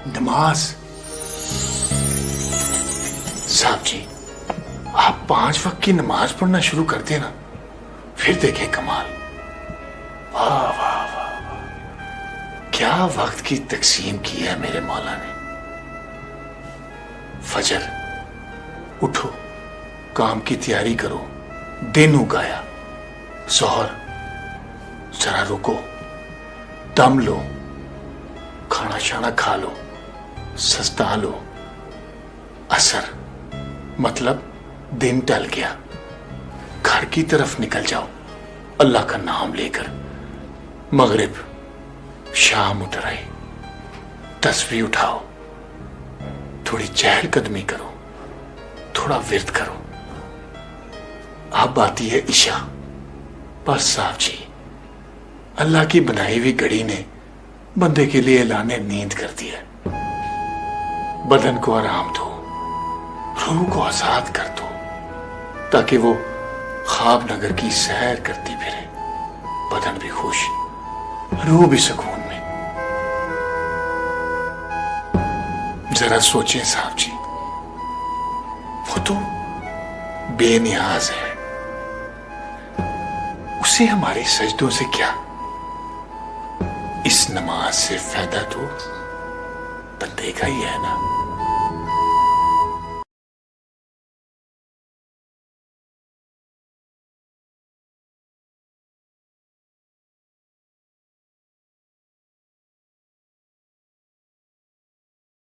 نماز. صاحب جی آپ 5 وقت کی نماز پڑھنا شروع کر دیں نا, پھر دیکھیں کمال. واہ واہ واہ, کیا وقت کی تقسیم کی ہے میرے مولا نے. فجر اٹھو, کام کی تیاری کرو, دن اگایا. ظہر ذرا رکو, دم لو, کھانا شانا کھا لو, سستا لو. عصر مطلب دن ٹل گیا, گھر کی طرف نکل جاؤ اللہ کا نام لے کر. مغرب شام اٹھ رہے, تسبیح اٹھاؤ, تھوڑی چہل قدمی کرو, تھوڑا ورد کرو. اب آتی ہے عشاء. بس صاحب جی اللہ کی بنائی ہوئی گھڑی نے بندے کے لیے اعلان نیند کر دیا. بدن کو آرام دو, روح کو آزاد کر دو, تاکہ وہ خواب نگر کی سیر کرتی پھرے. بدن بھی خوش, روح بھی سکون میں. ذرا سوچیں صاحب جی, وہ تو بے نیاز ہے, اسے ہمارے سجدوں سے کیا. اس نماز سے فائدہ تو بندے کا ہی ہے نا.